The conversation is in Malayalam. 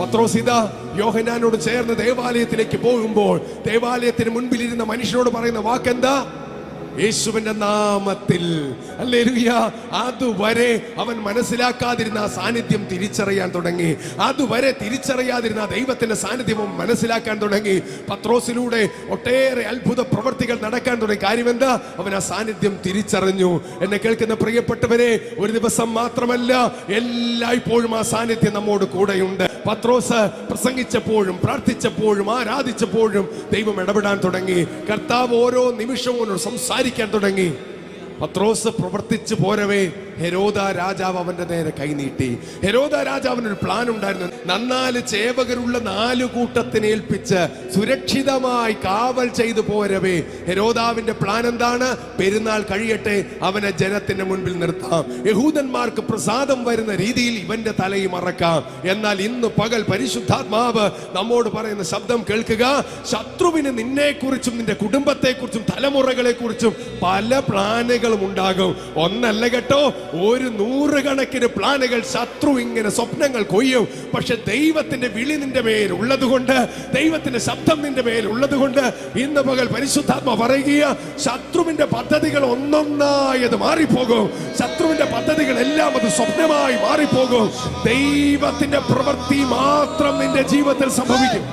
പത്രോസ് ഇതാ യോഹന്നാനോട് ചേർന്ന് ദേവാലയത്തിലേക്ക് പോകുമ്പോൾ ദേവാലയത്തിന് മുൻപിലിരുന്ന മനുഷ്യനോട് പറയുന്ന വാക്കെന്താ? യേശുവിന്റെ നാമത്തിൽ. ഹല്ലേലൂയ. അതുവരെ അവൻ മനസ്സിലാക്കാതിരുന്ന സാന്നിധ്യം തിരിച്ചറിയാൻ തുടങ്ങി. അതുവരെ തിരിച്ചറിയാതിരുന്ന ദൈവത്തിന്റെ സാന്നിധ്യം മനസ്സിലാക്കാൻ തുടങ്ങി. പത്രോസിലൂടെ ഒട്ടേറെ അത്ഭുത പ്രവർത്തികൾ നടക്കാൻ തുടങ്ങി. കാര്യം എന്താ? അവൻ ആ സാന്നിധ്യം തിരിച്ചറിഞ്ഞു. എന്നെ കേൾക്കുന്ന പ്രിയപ്പെട്ടവരെ, ഒരു ദിവസം മാത്രമല്ല, എല്ലായ്പ്പോഴും ആ സാന്നിധ്യം നമ്മോട് കൂടെയുണ്ട്. പത്രോസ് പ്രസംഗിച്ചപ്പോഴും പ്രാർത്ഥിച്ചപ്പോഴും ആരാധിച്ചപ്പോഴും ദൈവം ഇടപെടാൻ തുടങ്ങി. കർത്താവ് ഓരോ നിമിഷവും സംസാരിക്കാൻ തുടങ്ങി. പത്രോസ് പ്രവർത്തിച്ചു പോരവേ ഹെരോദ രാജാവ് അവന്റെ നേരെ കൈനീട്ടി. ഹെരോദ രാജാവിന് ഒരു പ്ലാൻ ഉണ്ടായിരുന്നു. 4 ചേവകരുള്ള 4 കൂട്ടത്തിനെ ഏൽപ്പിച്ച് സുരക്ഷിതമായി കാവൽ ചെയ്തു പോരവേ ഹെരോദാവിന്റെ പ്ലാൻ എന്താണ്? പെരുന്നാൾ കഴിയട്ടെ, അവനെ ജനത്തിന്റെ മുൻപിൽ നിർത്താം, യഹൂദന്മാർക്ക് പ്രസാദം വരുന്ന രീതിയിൽ ഇവന്റെ തലയും മറക്കാം. എന്നാൽ ഇന്ന് പകൽ പരിശുദ്ധാത്മാവ് നമ്മോട് പറയുന്ന ശബ്ദം കേൾക്കുക. ശത്രുവിന് നിന്നെ കുറിച്ചും നിന്റെ കുടുംബത്തെ കുറിച്ചും തലമുറകളെ കുറിച്ചും പല പ്ലാനുകളും ഉണ്ടാകും. ഒന്നല്ല കേട്ടോ, 100 കണക്കിന് പ്ലാനുകൾ ശത്രു ഇങ്ങനെ സ്വപ്നങ്ങൾ കൊയ്യും. പക്ഷെ ദൈവത്തിന്റെ വിളി നിന്റെ മേൽ ഉള്ളത് കൊണ്ട്, ദൈവത്തിന്റെ ശബ്ദം നിന്റെ മേൽ ഉള്ളത് കൊണ്ട് ഇന്ന് പകൽ പരിശുദ്ധാത്മ പറയുക, ശത്രുവിന്റെ പദ്ധതികൾ ഒന്നൊന്നായി അത് മാറിപ്പോകും. ശത്രുവിന്റെ പദ്ധതികൾ എല്ലാം അത് സ്വപ്നമായി മാറിപ്പോകും. ദൈവത്തിന്റെ പ്രവൃത്തി മാത്രം നിന്റെ ജീവിതത്തിൽ സംഭവിക്കും.